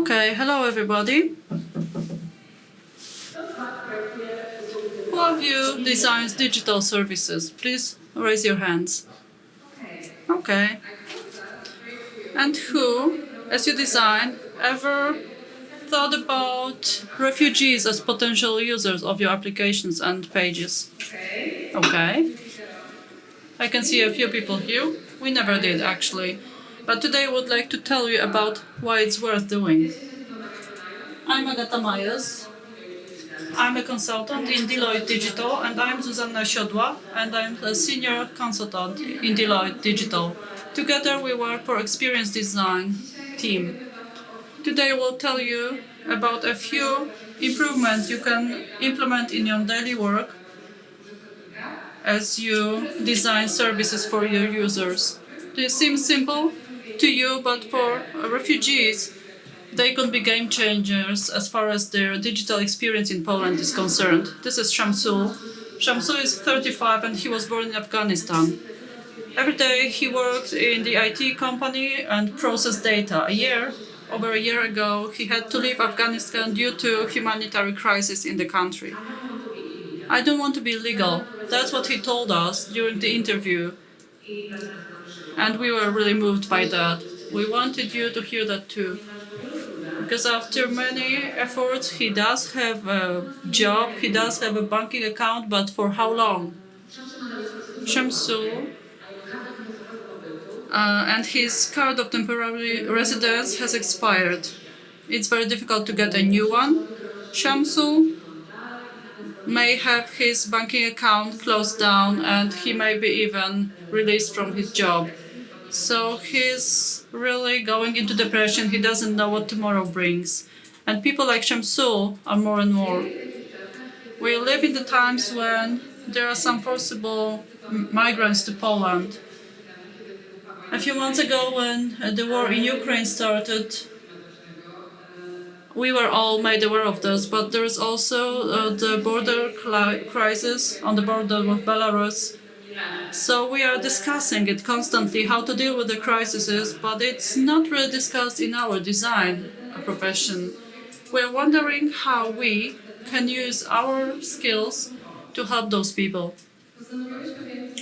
Okay, hello everybody. Who of you designs digital services? Please raise your hands. Okay. And who, as you design, ever thought about refugees as potential users of your applications and pages? Okay. I can see a few people here. We never did actually. But today I would like to tell you about why it's worth doing. I'm Agata Myers. I'm a consultant in Deloitte Digital, and I'm Zuzanna Siodła, and I'm a senior consultant in Deloitte Digital. Together we work for Experience Design team. Today we'll tell you about a few improvements you can implement in your daily work as you design services for your users. This seems simple to you, but for refugees, they could be game changers as far as their digital experience in Poland is concerned. This is Shamsul. Shamsul is 35 and he was born in Afghanistan. Every day he worked in the IT company and processed data. Over a year ago, he had to leave Afghanistan due to humanitarian crisis in the country. I don't want to be illegal. That's what he told us during the interview. And we were really moved by that. We wanted you to hear that too. Because after many efforts, he does have a job, he does have a banking account, but for how long? Shamsul and his card of temporary residence has expired. It's very difficult to get a new one. Shamsul may have his banking account closed down and he may be even released from his job. So he's really going into depression. He doesn't know what tomorrow brings. And people like Shamsul are more and more. We live in the times when there are some forcible migrants to Poland. A few months ago, when the war in Ukraine started, we were all made aware of this, but there is also the border crisis on the border with Belarus. So we are discussing it constantly, how to deal with the crises, but it's not really discussed in our design profession. We're wondering how we can use our skills to help those people.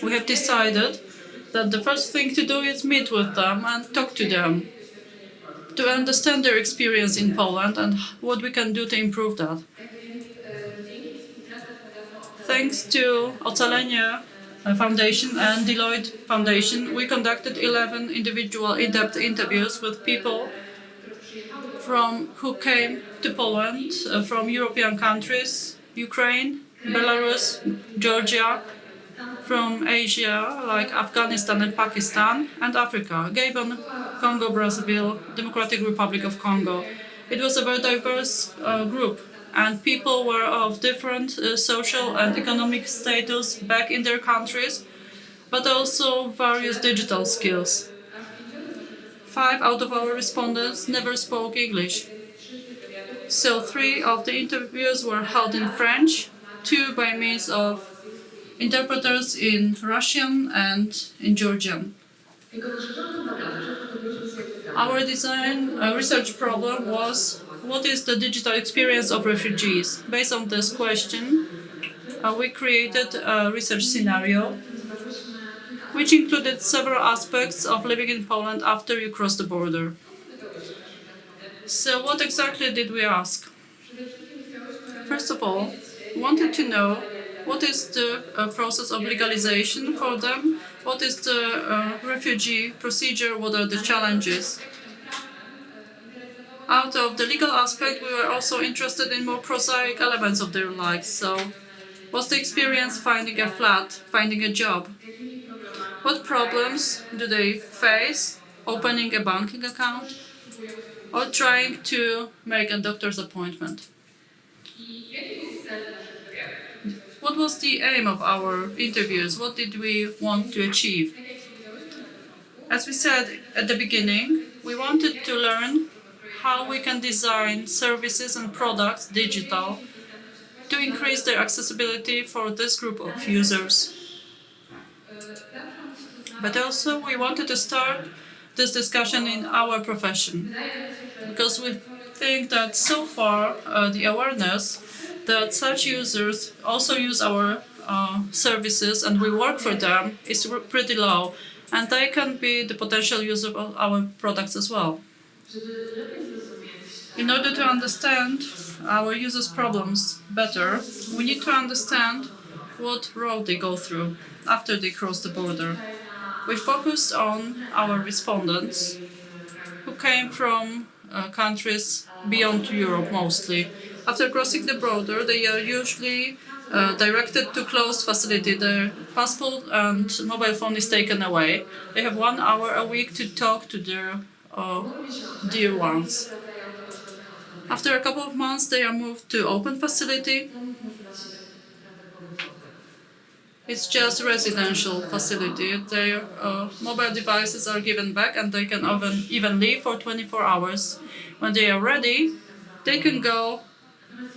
We have decided that the first thing to do is meet with them and talk to them, to understand their experience in Poland and what we can do to improve that. Thanks to Ocalenie Foundation and Deloitte Foundation, we conducted 11 individual in-depth interviews with people who came to Poland from European countries, Ukraine, Belarus, Georgia, from Asia like Afghanistan and Pakistan, and Africa, Gabon, Congo, Brazil, Democratic Republic of Congo. It was a very diverse group, and people were of different social and economic status back in their countries, but also various digital skills. 5 out of our respondents never spoke English. So 3 of the interviews were held in French, 2 by means of interpreters in Russian and in Georgian. Our design research problem was, what is the digital experience of refugees? Based on this question, we created a research scenario which included several aspects of living in Poland after you cross the border. So what exactly did we ask? First of all, we wanted to know what is the process of legalization for them, what is the refugee procedure, what are the challenges. Out of the legal aspect, we were also interested in more prosaic elements of their lives. So, what's the experience finding a flat, finding a job? What problems do they face opening a banking account or trying to make a doctor's appointment? What was the aim of our interviews? What did we want to achieve? As we said at the beginning, we wanted to learn how we can design services and products digital to increase their accessibility for this group of users. But also we wanted to start this discussion in our profession, because we think that so far the awareness that such users also use our services and we work for them is pretty low, and they can be the potential user of our products as well. In order to understand our users' problems better, we need to understand what road they go through after they cross the border. We focused on our respondents who came from countries beyond Europe mostly. After crossing the border, they are usually directed to closed facility. Their passport and mobile phone is taken away. They have 1 hour a week to talk to their dear ones. After a couple of months, they are moved to open facility. It's just residential facility. Their mobile devices are given back and they can even leave for 24 hours. When they are ready, they can go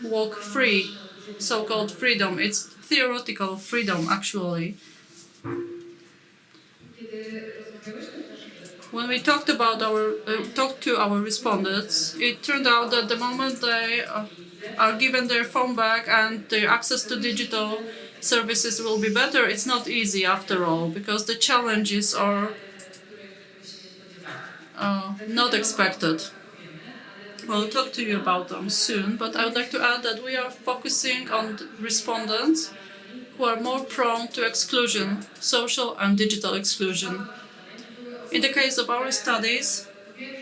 walk free, so-called freedom. It's theoretical freedom, actually. When we talked to our respondents, it turned out that the moment they are given their phone back and their access to digital services will be better, it's not easy after all, because the challenges are not expected. We'll talk to you about them soon, but I would like to add that we are focusing on respondents who are more prone to exclusion, social and digital exclusion. In the case of our studies,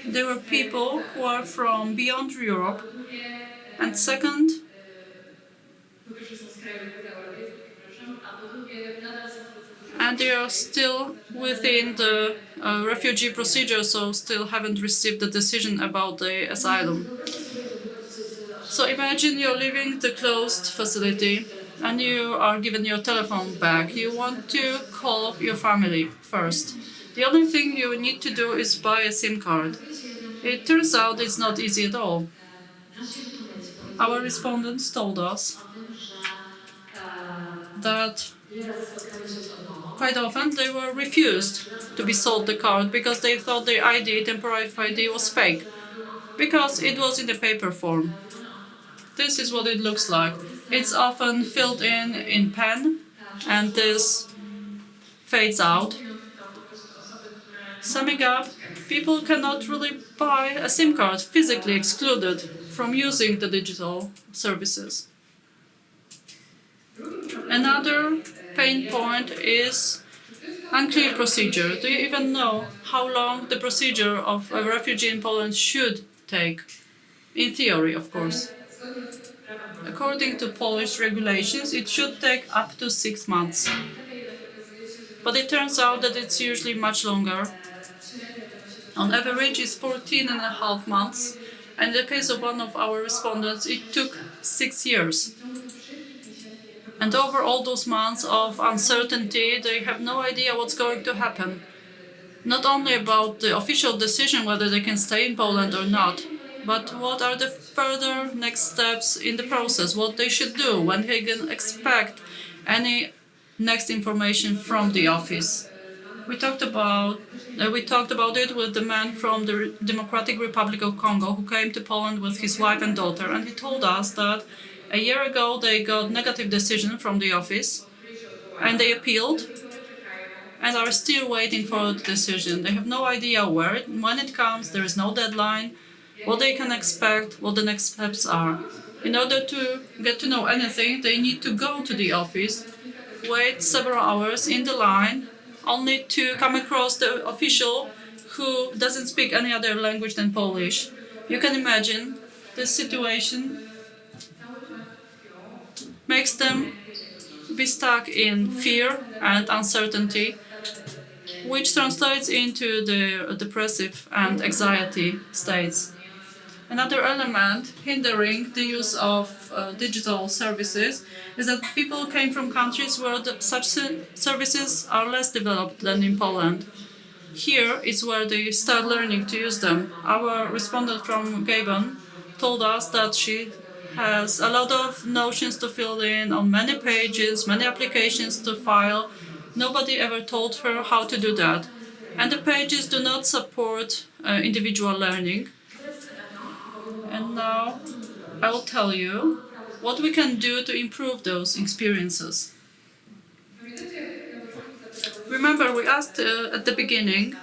there were people who are from beyond Europe, and second, and they are still within the refugee procedure, so still haven't received the decision about the asylum. So imagine you're leaving the closed facility and you are given your telephone back. You want to call your family first. The only thing you need to do is buy a SIM card. It turns out it's not easy at all. Our respondents told us that quite often they were refused to be sold the card because they thought their ID, temporary ID, was fake, because it was in the paper form. This is what it looks like. It's often filled in pen, and this fades out. Summing up, people cannot really buy a SIM card, physically excluded from using the digital services. Another pain point is unclear procedure. Do you even know how long the procedure of a refugee in Poland should take? In theory, of course. According to Polish regulations, it should take up to 6 months. But it turns out that it's usually much longer. On average, it's 14 and a half months. And in the case of one of our respondents, it took 6 years. And over all those months of uncertainty, they have no idea what's going to happen. Not only about the official decision whether they can stay in Poland or not, but what are the further next steps in the process, what they should do, when they can expect any next information from the office. We talked about it with the man from the Democratic Republic of Congo who came to Poland with his wife and daughter, and he told us that a year ago they got negative decision from the office and they appealed and are still waiting for the decision. They have no idea when it comes, there is no deadline, what they can expect, what the next steps are. In order to get to know anything, they need to go to the office, wait several hours in the line, only to come across the official who doesn't speak any other language than Polish. You can imagine this situation makes them be stuck in fear and uncertainty, which translates into the depressive and anxiety states. Another element hindering the use of digital services is that people came from countries where such services are less developed than in Poland. Here is where they start learning to use them. Our respondent from Gabon told us that she has a lot of notions to fill in on many pages, many applications to file. Nobody ever told her how to do that. And the pages do not support individual learning. And now I will tell you what we can do to improve those experiences. Remember, we asked at the beginning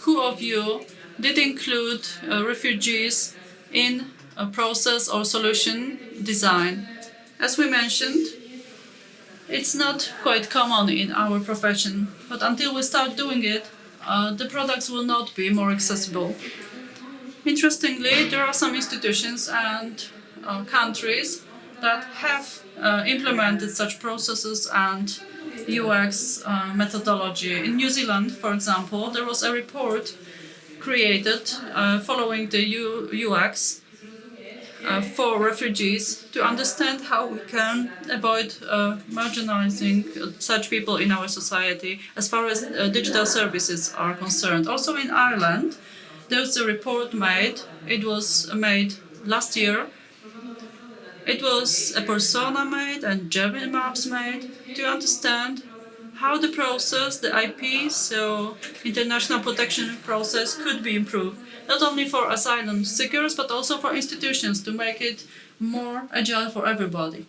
who of you did include refugees in a process or solution design. As we mentioned, it's not quite common in our profession, but until we start doing it, the products will not be more accessible. Interestingly, there are some institutions and countries that have implemented such processes and UX methodology. In New Zealand, for example, there was a report created following the UX for refugees to understand how we can avoid marginalizing such people in our society as far as digital services are concerned. Also in Ireland, there's a report made, it was made last year. It was a persona made and journey maps made to understand how the process, the IP, so international protection process, could be improved, not only for asylum seekers but also for institutions to make it more agile for everybody.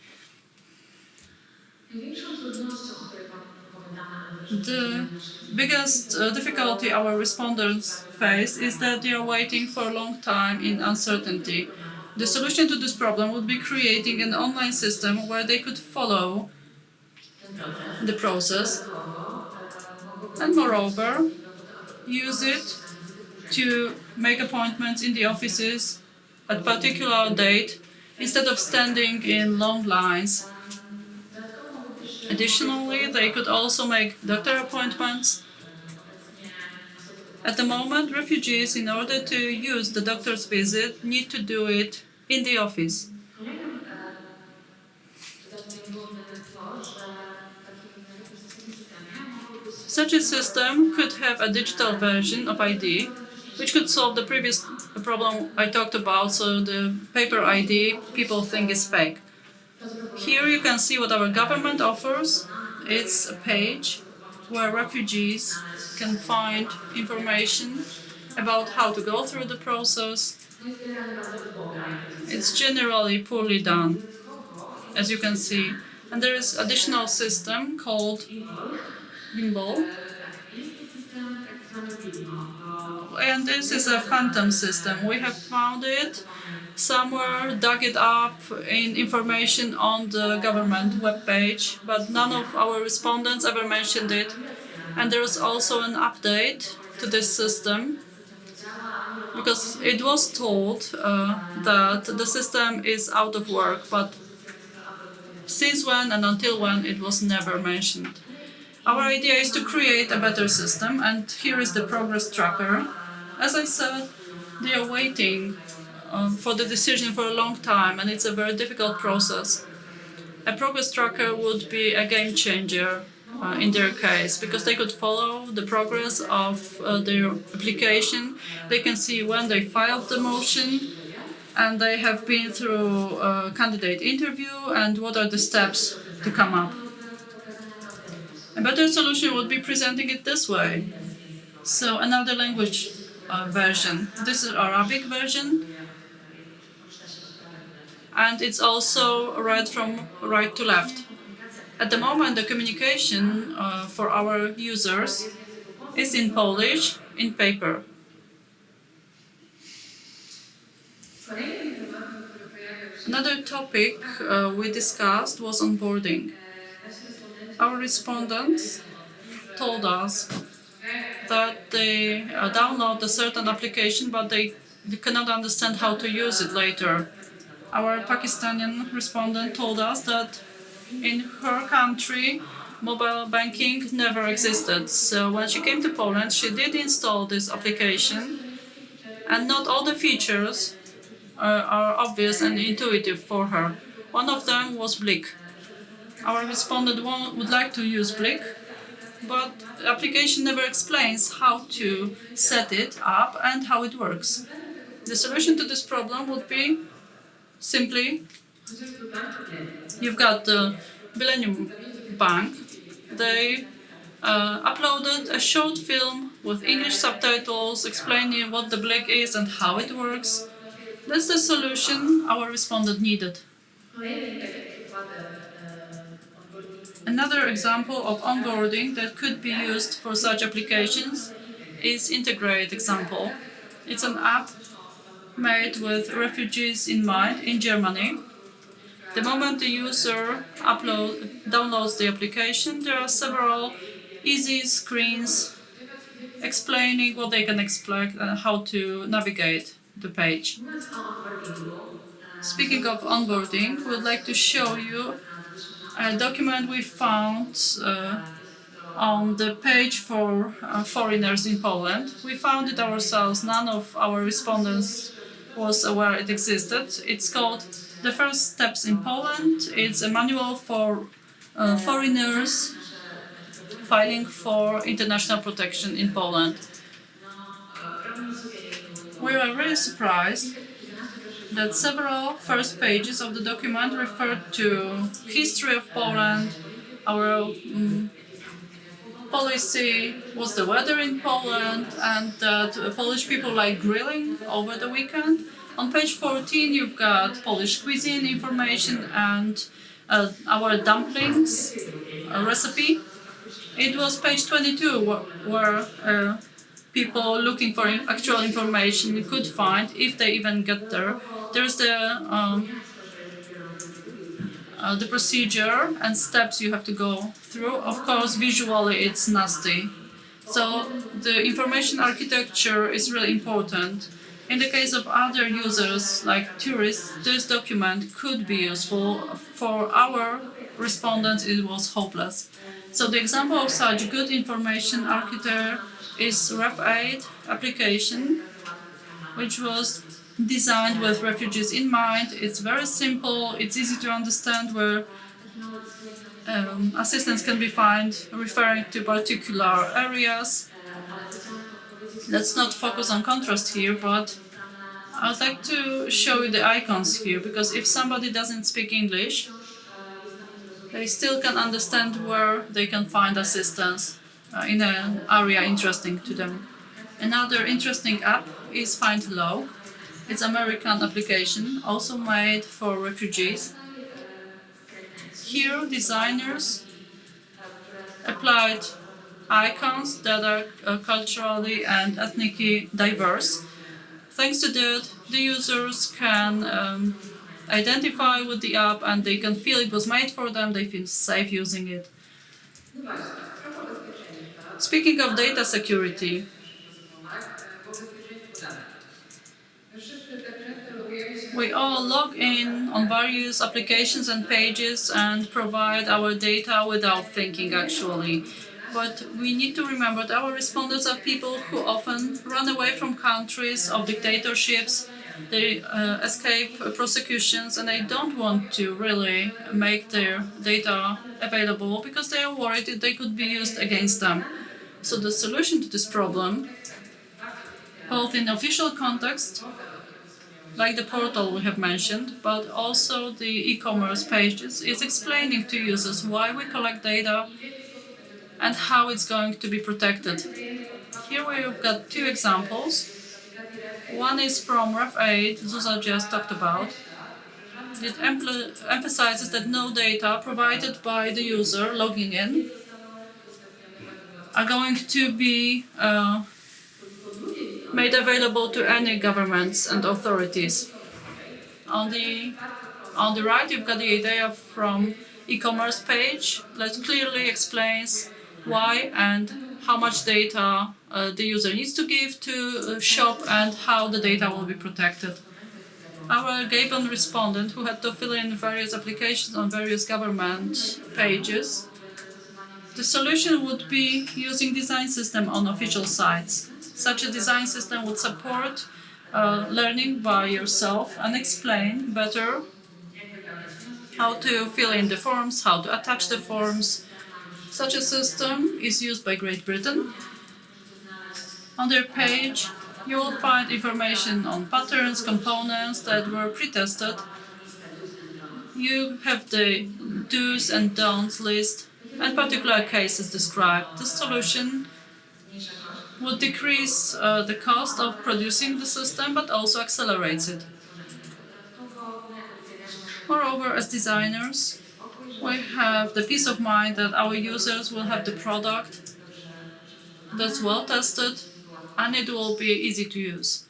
The biggest difficulty our respondents face is that they are waiting for a long time in uncertainty. The solution to this problem would be creating an online system where they could follow the process and, moreover, use it to make appointments in the offices at particular date instead of standing in long lines. Additionally, they could also make doctor appointments. At the moment, refugees, in order to use the doctor's visit, need to do it in the office. Such a system could have a digital version of ID, which could solve the previous problem I talked about, so the paper ID people think is fake. Here you can see what our government offers. It's a page where refugees can find information about how to go through the process. It's generally poorly done, as you can see. And there is additional system called Gimbal. And this is a phantom system. We have found it somewhere, dug it up in information on the government webpage, but none of our respondents ever mentioned it. And there is also an update to this system because it was told that the system is out of work, but since when and until when it was never mentioned. Our idea is to create a better system, and here is the progress tracker. As I said, they are waiting for the decision for a long time, and it's a very difficult process. A progress tracker would be a game changer in their case because they could follow the progress of their application. They can see when they filed the motion, and they have been through a candidate interview and what are the steps to come up. A better solution would be presenting it this way. So another language version. This is Arabic version, and it's also read from right to left. At the moment, the communication for our users is in Polish, in paper. Another topic we discussed was onboarding. Our respondents told us that they download a certain application, but they cannot understand how to use it later. Our Pakistani respondent told us that in her country, mobile banking never existed. So when she came to Poland, she did install this application, and not all the features are obvious and intuitive for her. One of them was Blik. Our respondent would like to use Blik, but the application never explains how to set it up and how it works. The solution to this problem would be simply, you've got the Millennium Bank. They uploaded a short film with English subtitles explaining what the Blik is and how it works. That's the solution our respondent needed. Another example of onboarding that could be used for such applications is Integrate example. It's an app made with refugees in mind in Germany. The moment the user downloads the application, there are several easy screens explaining what they can expect and how to navigate the page. Speaking of onboarding, we would like to show you a document we found on the page for foreigners in Poland. We found it ourselves. None of our respondents was aware it existed. It's called The First Steps in Poland. It's a manual for foreigners filing for international protection in Poland. We are really surprised that several first pages of the document refer to history of Poland, our policy, what's the weather in Poland, and that Polish people like grilling over the weekend. On page 14 you've got Polish cuisine information and our dumplings recipe. It was page 22 where people looking for actual information could find, if they even get there. There's the procedure and steps you have to go through. Of course, visually it's nasty. So the information architecture is really important. In the case of other users, like tourists, this document could be useful. For our respondents, it was hopeless. So the example of such good information architecture is Ref8 application, which was designed with refugees in mind. It's very simple, it's easy to understand, where assistance can be found referring to particular areas. Let's not focus on contrast here, but I'd like to show you the icons here, because if somebody doesn't speak English, they still can understand where they can find assistance in an area interesting to them. Another interesting app is Find Hello. It's an American application, also made for refugees. Here, designers applied icons that are culturally and ethnically diverse. Thanks to that, the users can identify with the app and they can feel it was made for them, they feel safe using it. Speaking of data security, we all log in on various applications and pages and provide our data without thinking actually. But we need to remember that our respondents are people who often run away from countries of dictatorships, they escape prosecutions, and they don't want to really make their data available because they are worried that they could be used against them. So the solution to this problem, both in official context, like the portal we have mentioned, but also the e-commerce pages, is explaining to users why we collect data and how it's going to be protected. Here we've got two examples. One is from Ref8, Zuza just talked about. It emphasizes that no data provided by the user logging in are going to be made available to any governments and authorities. On the right, you've got the idea from e-commerce page that clearly explains why and how much data the user needs to give to shop and how the data will be protected. Our Gabon respondent, who had to fill in various applications on various government pages, the solution would be using design system on official sites. Such a design system would support learning by yourself and explain better how to fill in the forms, how to attach the forms. Such a system is used by Great Britain. On their page, you will find information on patterns, components that were pre-tested. You have the do's and don'ts list and particular cases described. This solution would decrease the cost of producing the system, but also accelerates it. Moreover, as designers, we have the peace of mind that our users will have the product that's well tested and it will be easy to use.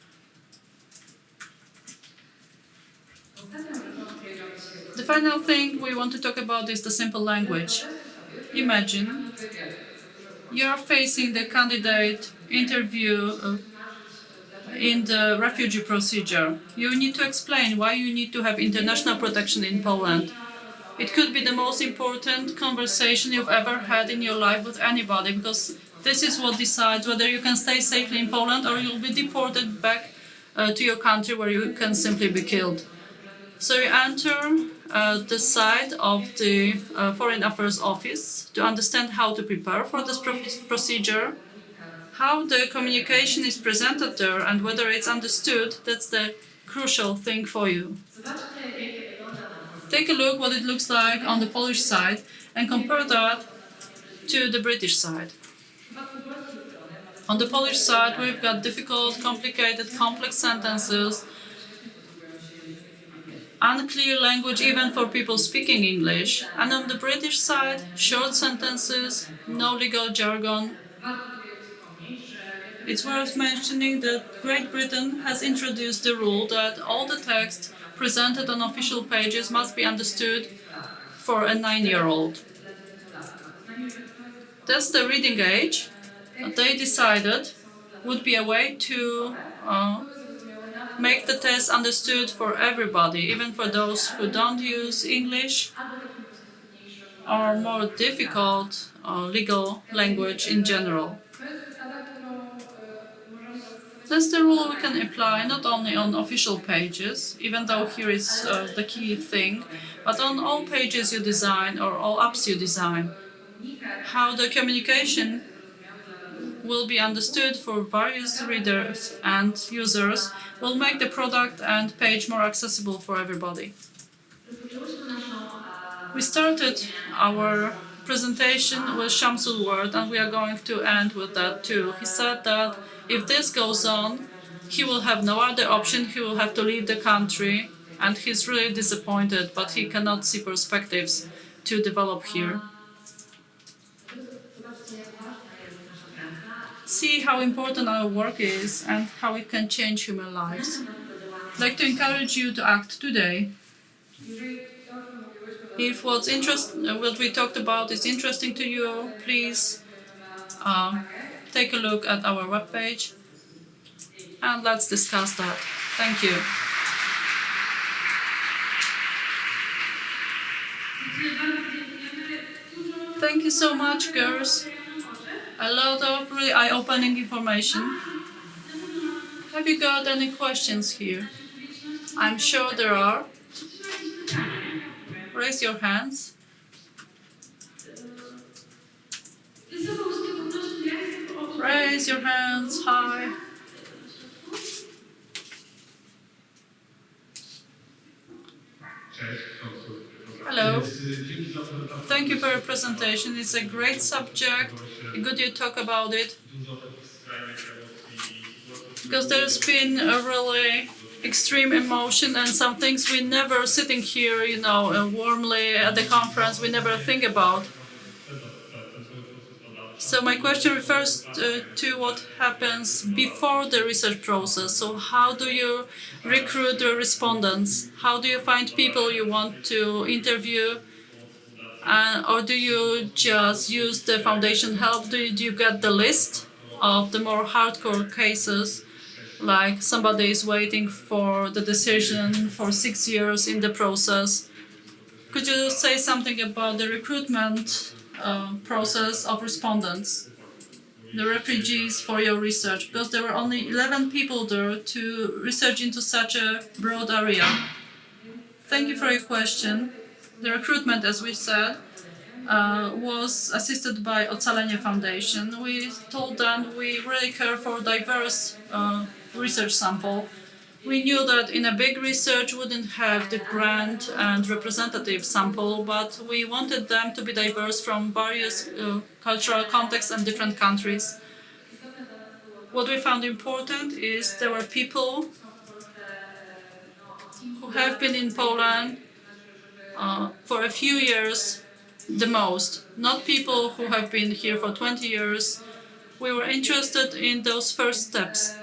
The final thing we want to talk about is the simple language. Imagine you're facing the candidate interview in the refugee procedure. You need to explain why you need to have international protection in Poland. It could be the most important conversation you've ever had in your life with anybody, because this is what decides whether you can stay safely in Poland or you'll be deported back to your country where you can simply be killed. So you enter the site of the Foreign Affairs Office to understand how to prepare for this procedure, how the communication is presented there, and whether it's understood. That's the crucial thing for you. Take a look what it looks like on the Polish side and compare that to the British side. On the Polish side, we've got difficult, complicated, complex sentences, unclear language even for people speaking English. And on the British side, short sentences, no legal jargon. It's worth mentioning that Great Britain has introduced the rule that all the text presented on official pages must be understood for a 9-year-old. That's the reading age. They decided would be a way to make the test understood for everybody, even for those who don't use English or more difficult legal language in general. That's the rule we can apply not only on official pages, even though here is the key thing, but on all pages you design or all apps you design. How the communication will be understood for various readers and users will make the product and page more accessible for everybody. We started our presentation with Shamsul word and we are going to end with that too. He said that if this goes on, he will have no other option, he will have to leave the country, and he's really disappointed, but he cannot see perspectives to develop here. See how important our work is and how it can change human lives. I'd like to encourage you to act today. If what we talked about is interesting to you, please take a look at our webpage and let's discuss that. Thank you. Thank you so much, girls. A lot of really eye-opening information. Have you got any questions here? I'm sure there are. Raise your hands. Raise your hands high. Hello. Thank you for your presentation. It's a great subject. Good you talk about it. Because there's been a really extreme emotion and some things we never sitting here, warmly at the conference, we never think about. So my question refers to what happens before the research process. So how do you recruit the respondents? How do you find people you want to interview? Or do you just use the foundation help? Do you get the list of the more hardcore cases, like somebody is waiting for the decision for 6 years in the process? Could you say something about the recruitment process of respondents, the refugees for your research? Because there were only 11 people there to research into such a broad area. Thank you for your question. The recruitment, as we said, was assisted by Ocalenie Foundation. We told them we really care for diverse research sample. We knew that in a big research wouldn't have the grant and representative sample, but we wanted them to be diverse from various cultural contexts and different countries. What we found important is there were people who have been in Poland for a few years the most, not people who have been here for 20 years. We were interested in those first steps.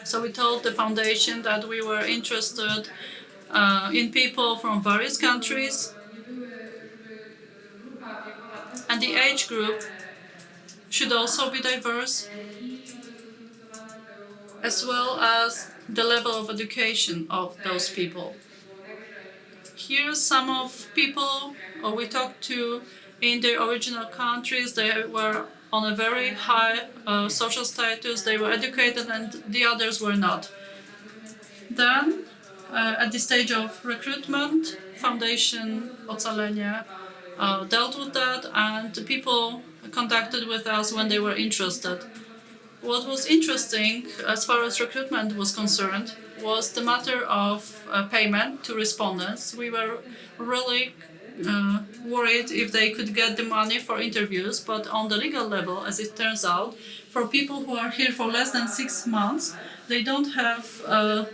So we told the foundation that we were interested in people from various countries, and the age group should also be diverse, as well as the level of education of those people. Here, some of people we talked to in their original countries, they were on a very high social status, they were educated, and the others were not. Then, at the stage of recruitment, Foundation Ocalenie dealt with that, and people contacted with us when they were interested. What was interesting, as far as recruitment was concerned, was the matter of payment to respondents. We were really worried if they could get the money for interviews, but on the legal level, as it turns out, for people who are here for less than 6 months, they don't have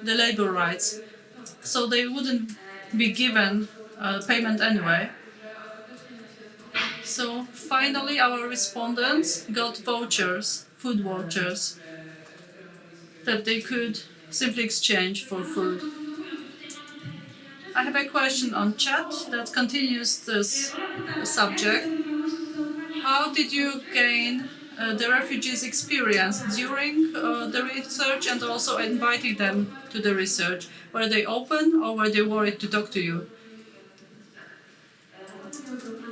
the labor rights, so they wouldn't be given payment anyway. So finally, our respondents got vouchers, food vouchers, that they could simply exchange for food. I have a question on chat that continues this subject. How did you gain the refugees' experience during the research and also inviting them to the research? Were they open or were they worried to talk to you?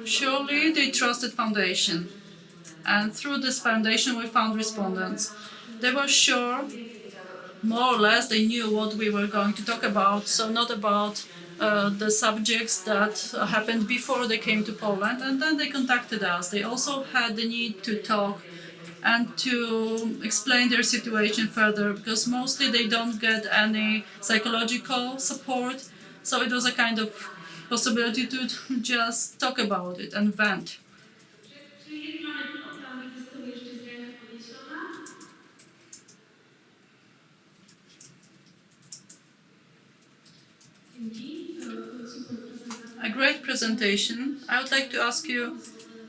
Surely they trusted Foundation, and through this foundation we found respondents. They were sure, more or less, they knew what we were going to talk about, so not about the subjects that happened before they came to Poland, and then they contacted us. They also had the need to talk and to explain their situation further, because mostly they don't get any psychological support, so it was a kind of possibility to just talk about it and vent. A great presentation. I would like to ask you,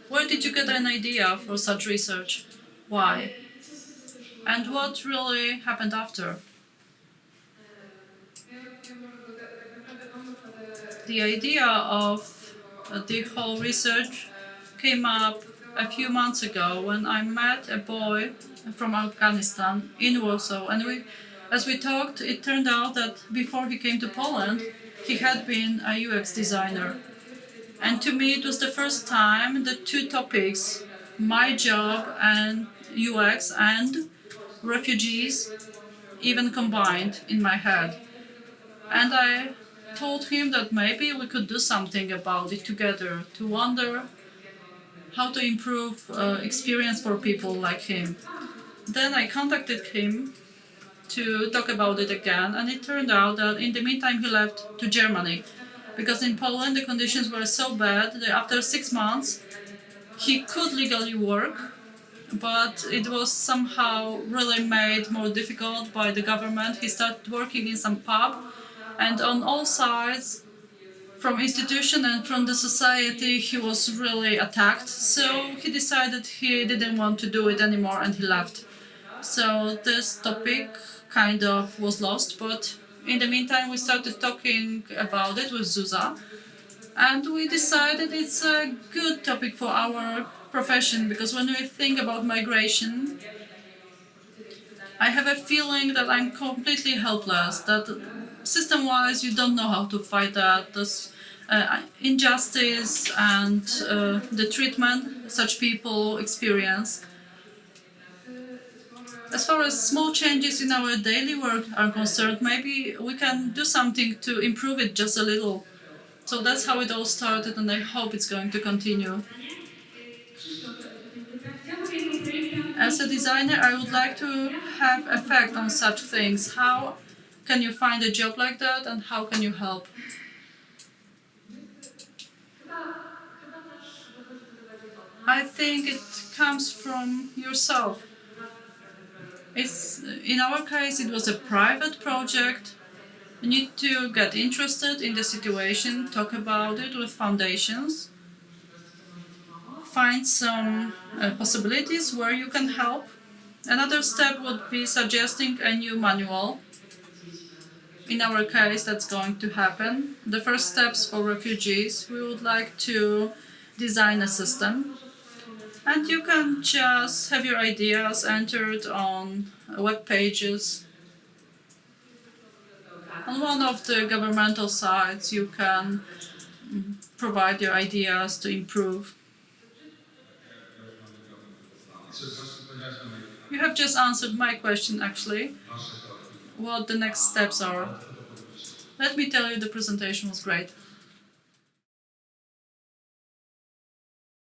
where did you get an idea for such research? Why? And what really happened after? The idea of the whole research came up a few months ago when I met a boy from Afghanistan in Warsaw, and as we talked, it turned out that before he came to Poland, he had been a UX designer. And to me, it was the first time the two topics, my job and UX and refugees, even combined in my head. And I told him that maybe we could do something about it together, to wonder how to improve experience for people like him. Then I contacted him to talk about it again, and it turned out that in the meantime he left to Germany, because in Poland the conditions were so bad that after 6 months he could legally work, but it was somehow really made more difficult by the government. He started working in some pub, and on all sides, from institution and from the society, he was really attacked. So he decided he didn't want to do it anymore and he left. So this topic kind of was lost, but in the meantime we started talking about it with Zuza, and we decided it's a good topic for our profession, because when we think about migration, I have a feeling that I'm completely helpless, that system-wise you don't know how to fight that. This injustice and the treatment such people experience. As far as small changes in our daily work are concerned, maybe we can do something to improve it just a little. So that's how it all started, and I hope it's going to continue. As a designer, I would like to have effect on such things. How can you find a job like that, and how can you help? I think it comes from yourself. In our case, it was a private project. You need to get interested in the situation, talk about it with foundations, find some possibilities where you can help. Another step would be suggesting a new manual. In our case, that's going to happen. The first steps for refugees, we would like to design a system. And you can just have your ideas entered on web pages. On one of the governmental sites, you can provide your ideas to improve. You have just answered my question, actually, what the next steps are. Let me tell you, the presentation was great.